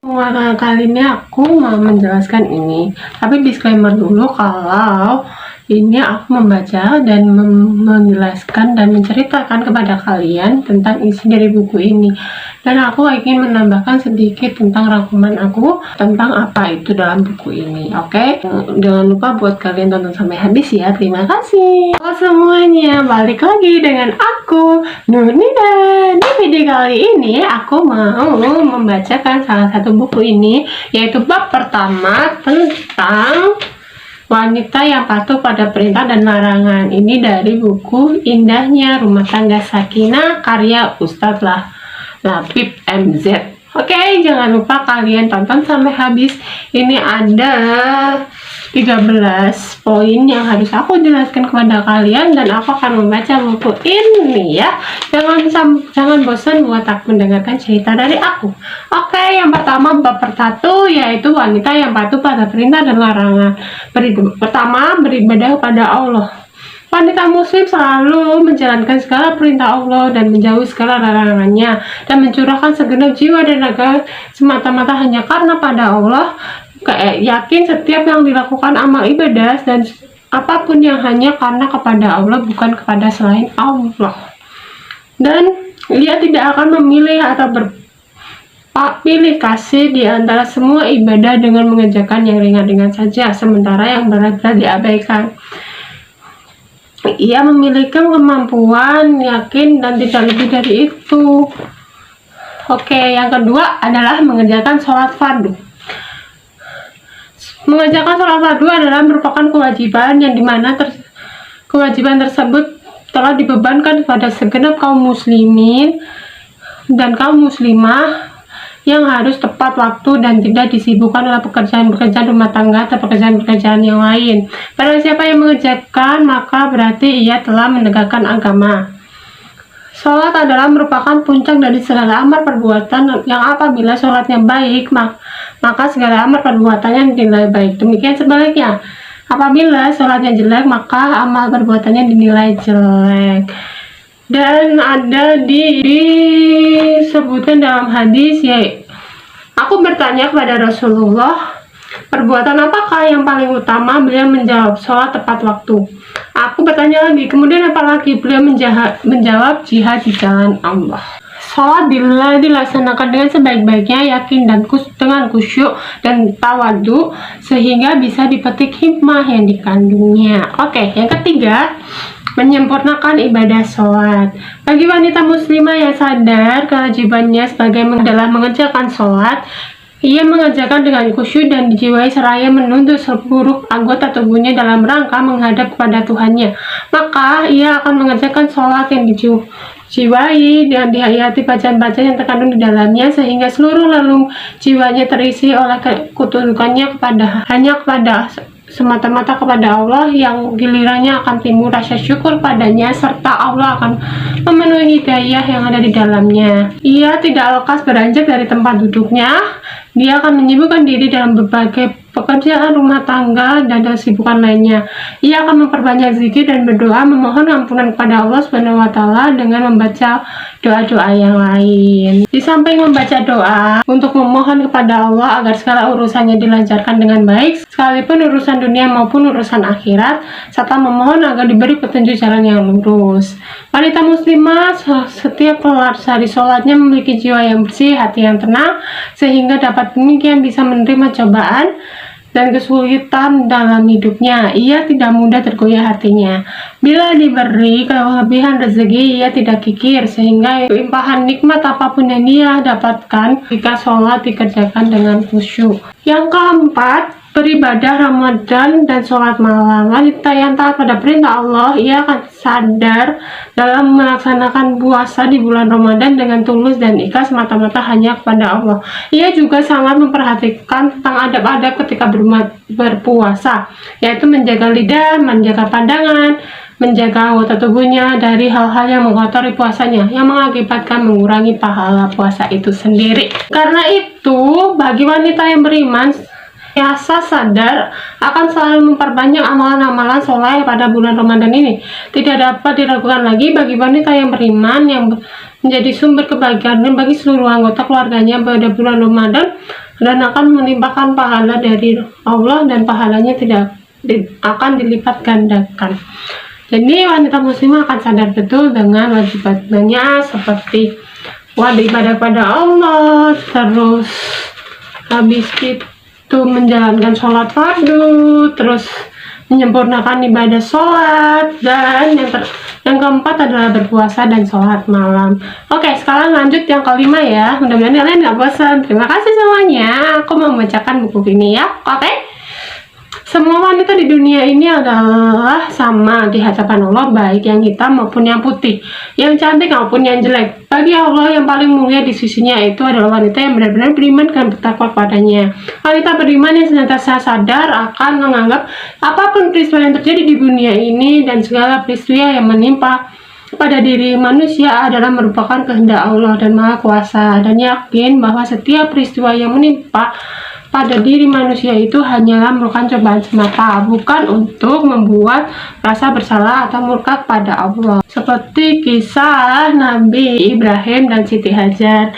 Kali ini aku mau menjelaskan ini, tapi disclaimer dulu kalau ini aku membaca dan menjelaskan dan menceritakan kepada kalian tentang isi dari buku ini, dan aku ingin menambahkan sedikit tentang rangkuman aku tentang apa itu dalam buku ini. Oke, jangan lupa buat kalian tonton sampai habis ya. Terima kasih. Halo semuanya, balik lagi dengan aku Nurnida. Di video kali ini aku mau membacakan salah satu buku ini, yaitu bab pertama tentang wanita yang patuh pada perintah dan larangan. Ini dari buku Indahnya Rumah Tangga Sakinah karya Ustadz Labib MZ. Oke, jangan lupa kalian tonton sampai habis. Ini ada 13 poin yang harus aku jelaskan kepada kalian, dan aku akan membaca buku ini ya. Jangan bosan buat aku mendengarkan cerita dari aku. Oke, yang pertama bab pertama yaitu wanita yang patuh pada perintah dan larangan. Pertama, beribadah kepada Allah. Wanita muslim selalu menjalankan segala perintah Allah dan menjauhi segala larangannya, dan mencurahkan segenap jiwa dan raga semata-mata hanya karena pada Allah. Yakin setiap yang dilakukan amal ibadah dan apapun yang hanya karena kepada Allah, bukan kepada selain Allah. Dan ia tidak akan memilih atau pilih kasih di antara semua ibadah dengan mengerjakan yang ringan-ringan saja, sementara yang berat-berat diabaikan. Ia memiliki kemampuan, yakin, dan tidak lebih dari itu. Oke, yang kedua adalah mengerjakan sholat fardu. Mengerjakan sholat fardu adalah merupakan kewajiban yang dimana kewajiban tersebut telah dibebankan kepada segenap kaum muslimin dan kaum muslimah yang harus tepat waktu dan tidak disibukkan oleh pekerjaan-pekerjaan rumah tangga atau pekerjaan-pekerjaan yang lain. Barang siapa yang mengerjakan, maka berarti ia telah menegakkan agama. Sholat adalah merupakan puncak dari segala amal perbuatan yang apabila sholatnya baik, maka segala amal perbuatannya dinilai baik. Demikian sebaliknya, apabila sholatnya jelek, maka amal perbuatannya dinilai jelek. Dan ada disebutkan dalam hadis, yaitu aku bertanya kepada Rasulullah, perbuatan apakah yang paling utama? Beliau menjawab, sholat tepat waktu. Aku bertanya lagi, kemudian apalagi? Beliau menjawab, jihad di jalan Allah. Sholat dilaksanakan dengan sebaik-baiknya, yakin dan dengan khusyuk dan tawadu, sehingga bisa dipetik hikmah yang dikandungnya. Oke, yang ketiga, menyempurnakan ibadah sholat. Bagi wanita muslimah yang sadar kewajibannya adalah mengerjakan sholat, ia mengerjakan dengan khusyuk dan dijiwai seraya menuntut seluruh anggota tubuhnya dalam rangka menghadap kepada Tuhannya. Maka ia akan mengerjakan sholat yang dijiwai dan dihayati bacaan-bacaan yang terkandung di dalamnya, sehingga seluruh relung jiwanya terisi oleh ketundukannya hanya kepada semata-mata kepada Allah, yang gilirannya akan timbul rasa syukur padanya, serta Allah akan memenuhi hidayah yang ada di dalamnya. Ia tidak lekas beranjak dari tempat duduknya. Dia akan menyibukkan diri dalam berbagai pekerjaan rumah tangga dan kesibukan lainnya. Ia akan memperbanyak zikir dan berdoa memohon ampunan kepada Allah Subhanahu wa Ta'ala dengan membaca doa-doa yang lain. Di samping membaca doa untuk memohon kepada Allah agar segala urusannya dilancarkan dengan baik, sekalipun urusan dunia maupun urusan akhirat, serta memohon agar diberi petunjuk jalan yang lurus. Wanita muslimah setiap kelar sehari sholatnya memiliki jiwa yang bersih, hati yang tenang, sehingga dapat demikian bisa menerima cobaan dan kesulitan dalam hidupnya. Ia tidak mudah tergoyah hatinya. Bila diberi kelebihan rezeki, ia tidak kikir, sehingga limpahan nikmat apapun yang dia dapatkan jika sholat dikerjakan dengan khusyuk. Yang keempat, beribadah Ramadan dan sholat malam. Wanita yang taat pada perintah Allah, ia akan sadar dalam melaksanakan puasa di bulan Ramadan dengan tulus dan ikhlas mata-mata hanya kepada Allah. Ia juga sangat memperhatikan tentang adab-adab ketika berpuasa, yaitu menjaga lidah, menjaga pandangan, menjaga anggota tubuhnya dari hal-hal yang mengotori puasanya, yang mengakibatkan mengurangi pahala puasa itu sendiri. Karena itu, bagi wanita yang beriman, biasa sadar akan selalu memperbanyak amalan-amalan soleh pada bulan Ramadan ini. Tidak dapat diragukan lagi bagi wanita yang beriman yang menjadi sumber kebahagiaan bagi seluruh anggota keluarganya pada bulan Ramadan dan akan melimpahkan pahala dari Allah, dan pahalanya tidak akan dilipat gandakan. Jadi wanita muslimah akan sadar betul dengan wajib-wajibnya seperti ibadah pada Allah, terus habis itu menjalankan sholat fardu, terus menyempurnakan ibadah sholat, dan yang keempat adalah berpuasa dan sholat malam. Oke, sekarang lanjut yang kelima ya. Mudah-mudahan kalian gak bosan. Terima kasih semuanya. Aku mau membacakan buku ini ya. Oke. Semua wanita di dunia ini adalah sama di hadapan Allah, baik yang hitam maupun yang putih, yang cantik maupun yang jelek. Bagi Allah, yang paling mulia di sisinya itu adalah wanita yang benar-benar beriman dan bertakwa padanya. Wanita beriman yang senantiasa sadar akan menganggap apapun peristiwa yang terjadi di dunia ini dan segala peristiwa yang menimpa pada diri manusia adalah merupakan kehendak Allah dan Maha Kuasa, dan yakin bahwa setiap peristiwa yang menimpa pada diri manusia itu hanyalah merupakan cobaan semata, bukan untuk membuat rasa bersalah atau murka kepada Allah. Seperti kisah Nabi Ibrahim dan Siti Hajar.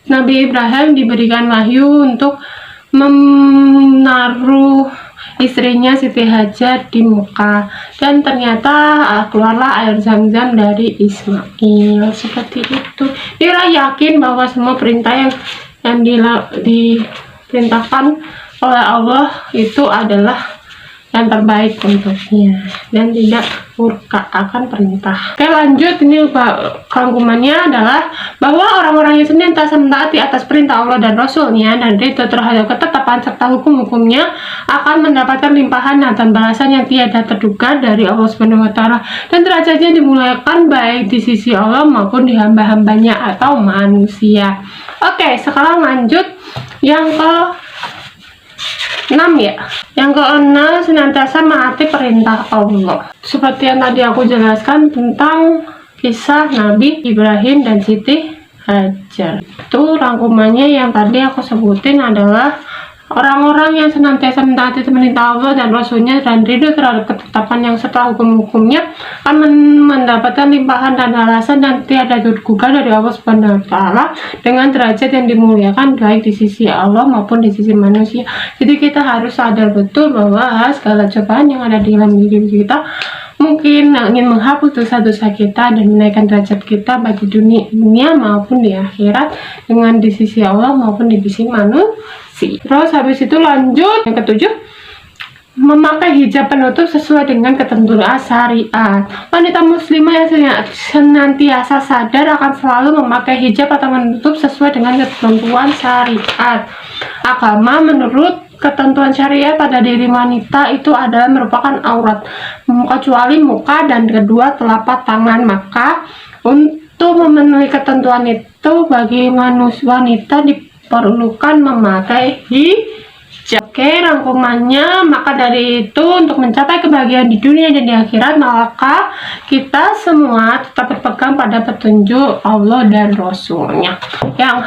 Nabi Ibrahim diberikan wahyu untuk menaruh istrinya Siti Hajar di Mekah, dan ternyata keluarlah air zam-zam dari Ismail. Seperti itu. Dia yakin bahwa semua perintah yang diperintahkan oleh Allah itu adalah yang terbaik untuknya dan tidak murka akan perintah. Oke, lanjut. Ini rangkumannya adalah bahwa orang-orang yang senantiasa mentaati atas perintah Allah dan Rasulnya dan ridho terhadap ketetapan serta hukum-hukumnya akan mendapatkan limpahan dan balasan yang tiada terduga dari Allah Subhanahu wa Ta'ala, dan derajatnya dimuliakan baik di sisi Allah maupun di hamba-hambanya atau manusia. Oke, sekarang lanjut yang ke 6 ya. Yang ke-6, senantiasa menaati perintah Allah. Seperti yang tadi aku jelaskan tentang kisah Nabi Ibrahim dan Siti Hajar. Itu rangkumannya yang tadi aku sebutin adalah orang-orang yang senantiasa mentaati perintah Allah dan Rasulnya dan ridho terhadap ketetapan yang serta hukum-hukumnya akan mendapatkan limpahan dan balasan dan tiada terduga dari Allah Subhanahu wa Ta'ala dengan derajat yang dimuliakan baik di sisi Allah maupun di sisi manusia. Jadi kita harus sadar betul bahwa segala cobaan yang ada di dalam diri kita mungkin ingin menghapus dosa-dosa kita dan menaikkan derajat kita baik di dunia maupun di akhirat dengan di sisi Allah maupun di sisi manusia. Terus habis itu lanjut yang ke-7, memakai hijab penutup sesuai dengan ketentuan syariat. Wanita muslimah yang senantiasa sadar akan selalu memakai hijab atau menutup sesuai dengan ketentuan syariat agama. Menurut ketentuan syariat pada diri wanita itu adalah merupakan aurat kecuali muka dan kedua telapak tangan. Maka untuk memenuhi ketentuan itu bagi wanita diperlukan memakai hijab. Oke, rangkumannya, maka dari itu untuk mencapai kebahagiaan di dunia dan di akhirat, maka kita semua tetap berpegang pada petunjuk Allah dan Rasulnya. Yang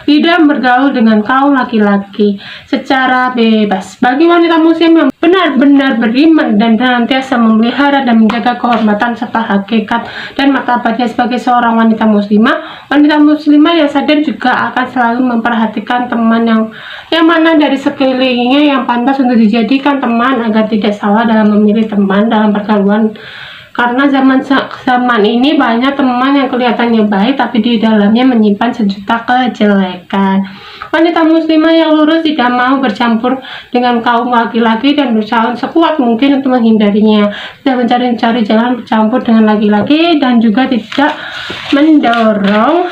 tidak bergaul dengan kaum laki-laki secara bebas. Bagi wanita muslim yang benar-benar beriman dan senantiasa memelihara dan menjaga kehormatan serta hakikat dan martabatnya sebagai seorang wanita muslimah yang sadar juga akan selalu memperhatikan teman yang mana dari sekelilingnya yang pantas untuk dijadikan teman agar tidak salah dalam memilih teman dalam pergaulan. Karena zaman ini banyak teman yang kelihatannya baik tapi di dalamnya menyimpan sejuta kejelekan. Wanita muslimah yang lurus tidak mau bercampur dengan kaum laki-laki dan berusaha sekuat mungkin untuk menghindarinya. Tidak mencari jalan bercampur dengan laki-laki dan juga tidak mendorong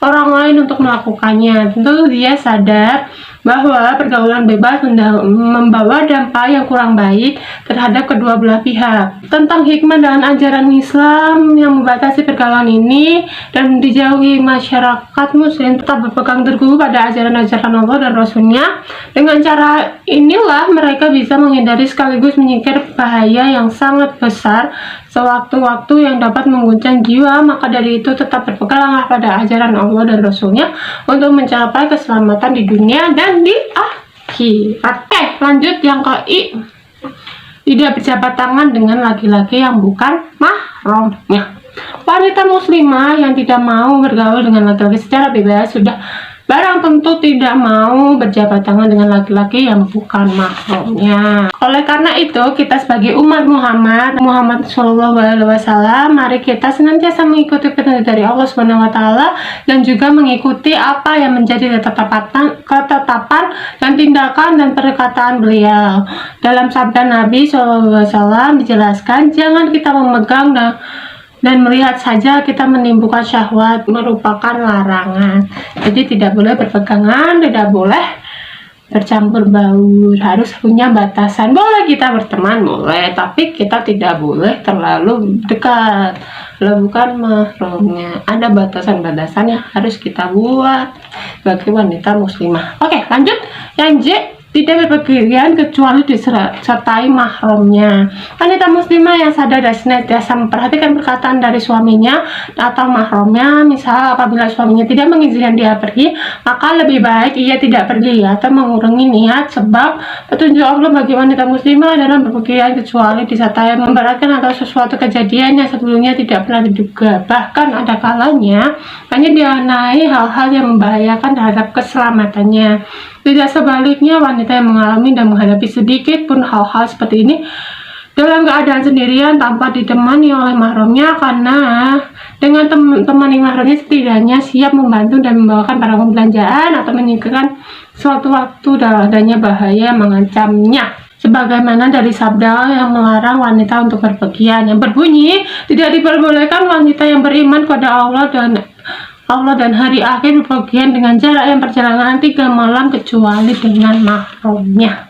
orang lain untuk melakukannya. Tentu dia sadar bahwa pergaulan bebas membawa dampak yang kurang baik terhadap kedua belah pihak. Tentang hikmah dan ajaran Islam yang membatasi pergaulan ini dan dijauhi masyarakat muslim tetap berpegang teguh pada ajaran-ajaran Allah dan Rasulnya. Dengan cara inilah mereka bisa menghindari sekaligus menyingkir bahaya yang sangat besar sewaktu-waktu yang dapat mengguncang jiwa. Maka dari itu tetap berpeganglah pada ajaran Allah dan Rasulnya untuk mencapai keselamatan di dunia dan di akhirat. Lanjut yang ke-I, tidak berjabat tangan dengan laki-laki yang bukan mahramnya. Wanita muslimah yang tidak mau bergaul dengan laki-laki secara bebas sudah Barang tentu tidak mau berjabat tangan dengan laki-laki yang bukan mahramnya. Oleh karena itu, kita sebagai umat Muhammad Shallallahu Alaihi Wasallam, mari kita senantiasa mengikuti petunjuk dari Allah Subhanahu Wa Taala dan juga mengikuti apa yang menjadi ketetapan dan tindakan dan perkataan beliau. Dalam sabda Nabi Shallallahu Alaihi Wasallam dijelaskan, jangan kita memegang dan melihat saja kita menimbulkan syahwat, merupakan larangan. Jadi tidak boleh berpegangan, tidak boleh bercampur baur, harus punya batasan. Boleh kita berteman, boleh, tapi kita tidak boleh terlalu dekat. Kalau bukan mahramnya, ada batasan-batasan yang harus kita buat bagi wanita muslimah. Oke, lanjut. Yang J, tidak berpergian kecuali disertai mahramnya. Wanita muslimah yang sadar dan senantiasa memperhatikan perkataan dari suaminya atau mahramnya, misal apabila suaminya tidak mengizinkan dia pergi, maka lebih baik ia tidak pergi atau mengurangi niat, sebab petunjuk Allah bagi wanita muslimah dalam berpergian kecuali disertai memberatkan atau sesuatu kejadian yang sebelumnya tidak pernah diduga. Bahkan ada kalanya hanya dianai hal-hal yang membahayakan terhadap keselamatannya. Tidak sebaliknya, wanita yang mengalami dan menghadapi sedikit pun hal-hal seperti ini dalam keadaan sendirian tanpa ditemani oleh mahramnya, karena dengan temani mahramnya setidaknya siap membantu dan membawakan barang pembelanjaan atau menyingkirkan suatu waktu dan adanya bahaya mengancamnya. Sebagaimana dari sabda yang melarang wanita untuk berpergian yang berbunyi, tidak diperbolehkan wanita yang beriman kepada Allah dan hari akhir berpergian dengan jarak yang perjalanan 3 malam kecuali dengan mahramnya.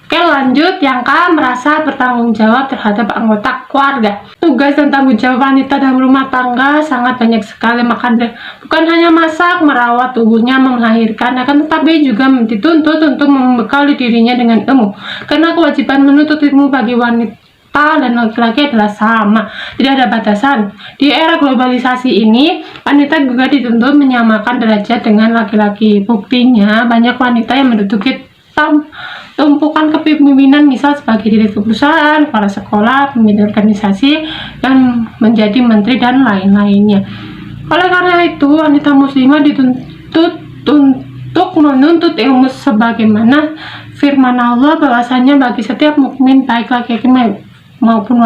Oke, lanjut. Yang K, merasa bertanggung jawab terhadap anggota keluarga. Tugas dan tanggung jawab wanita dalam rumah tangga sangat banyak sekali, maka bukan hanya masak, merawat tubuhnya, melahirkan, akan tetapi juga dituntut untuk membekali dirinya dengan ilmu, karena kewajiban menuntut ilmu bagi wanita dan laki-laki adalah sama, tidak ada batasan. Di era globalisasi ini, wanita juga dituntut menyamakan derajat dengan laki-laki. Buktinya, banyak wanita yang menduduki tumpukan kepemimpinan, misal sebagai direktur perusahaan, kepala sekolah, pemimpin organisasi, dan menjadi menteri dan lain-lainnya. Oleh karena itu, wanita muslimah dituntut untuk menuntut ilmu sebagaimana firman Allah bahwasanya bagi setiap mukmin baik laki-laki maupun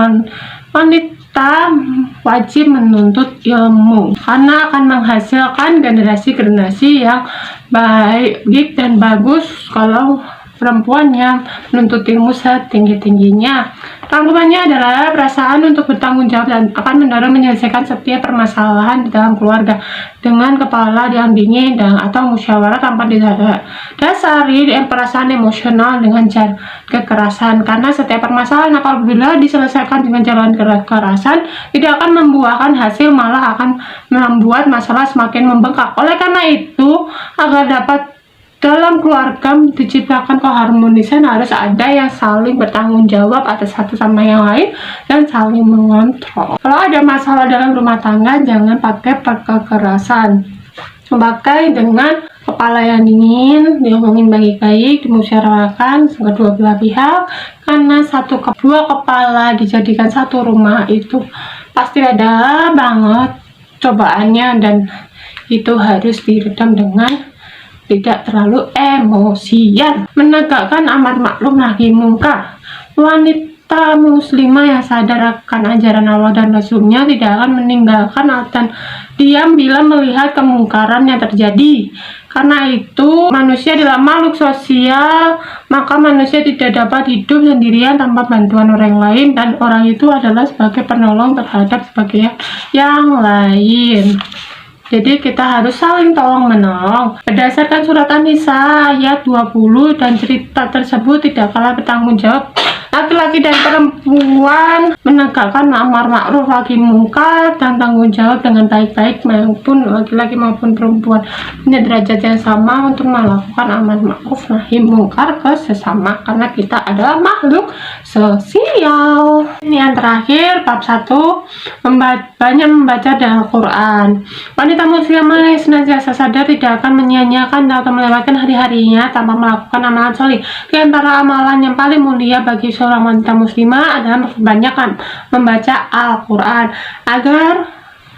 wanita wajib menuntut ilmu, karena akan menghasilkan generasi yang baik dan bagus kalau perempuan yang menuntut ilmu setinggi-tingginya. Rangkumannya adalah perasaan untuk bertanggung jawab dan akan mendorong menyelesaikan setiap permasalahan di dalam keluarga dengan kepala yang dingin atau musyawarah tanpa didasari perasaan emosional dengan cara kekerasan, karena setiap permasalahan apabila diselesaikan dengan jalan kekerasan tidak akan membuahkan hasil, malah akan membuat masalah semakin membengkak. Oleh karena itu, agar dapat dalam keluarga diciptakan keharmonisan, harus ada yang saling bertanggung jawab atas satu sama yang lain dan saling mengontrol. Kalau ada masalah dalam rumah tangga, jangan pakai kekerasan, pakai dengan kepala yang dingin, diomongin baik-baik, dimusyawarahkan kedua belah pihak, karena dua kepala dijadikan satu rumah itu pasti ada banget cobaannya, dan itu harus diredam dengan tidak terlalu emosian. Menegakkan amar ma'ruf nahi mungkar. Wanita muslimah yang sadar akan ajaran Allah dan Rasulnya tidak akan meninggalkan dan diam bila melihat kemungkaran yang terjadi. Karena itu, manusia adalah makhluk sosial, maka manusia tidak dapat hidup sendirian tanpa bantuan orang lain, dan orang itu adalah sebagai penolong terhadap sebagian yang lain. Jadi kita harus saling tolong menolong. Berdasarkan surat An-Nisa ayat 20, dan cerita tersebut tidak kalah bertanggung jawab. Laki-laki dan perempuan menegakkan amar ma'ruf nahi mungkar dan tanggung jawab dengan baik-baik, maupun laki-laki maupun perempuan punya derajat yang sama untuk melakukan amar ma'ruf nahi mungkar ke sesama, karena kita adalah makhluk sosial. Ini yang terakhir, bab 1, banyak membaca dalam Al-Quran. Wanita muslimah senantiasa sadar tidak akan menyia-nyiakan atau melewatkan hari-harinya tanpa melakukan amalan soleh. Di antara amalan yang paling mulia bagi seorang wanita muslimah adalah memperbanyak membaca Al-Quran, agar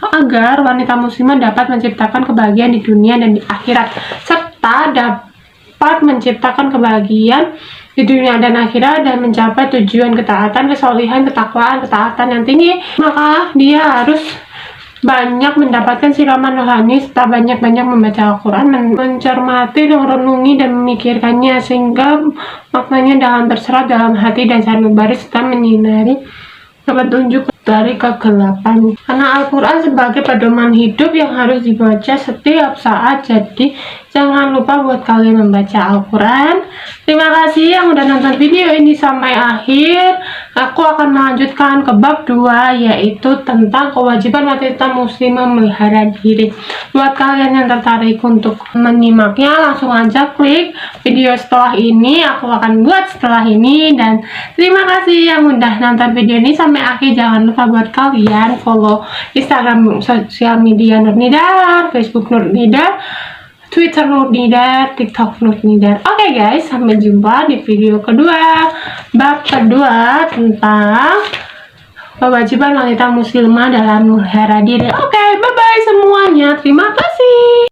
agar wanita muslimah dapat menciptakan kebahagiaan di dunia dan di akhirat, serta dapat menciptakan kebahagiaan di dunia dan akhirat dan mencapai tujuan ketaatan, kesolehan, ketakwaan, ketaatan yang tinggi. Maka dia harus banyak mendapatkan siraman rohani serta banyak-banyak membaca Al-Quran, mencermati, merenungi dan memikirkannya sehingga maknanya dalam terserap dalam hati dan sanubari serta menyinari petunjuk dari kegelapan. Karena Al-Quran sebagai pedoman hidup yang harus dibaca setiap saat, jadi jangan lupa buat kalian membaca Al-Quran. Terima kasih yang udah nonton video ini sampai akhir. Aku akan melanjutkan ke bab 2, yaitu tentang kewajiban wanita muslimah memelihara diri. Buat kalian yang tertarik untuk menyimaknya, langsung aja klik video setelah ini. Aku akan buat setelah ini. Dan terima kasih yang udah nonton video ini sampai akhir. Jangan lupa buat kalian follow Instagram sosial media Nurnidar, Facebook Nurnidar, Twitter Nurnidar, TikTok Nurnidar. Oke guys, sampai jumpa di video kedua, bab kedua tentang kewajiban wanita muslimah dalam memelihara diri. Oke, bye bye semuanya. Terima kasih.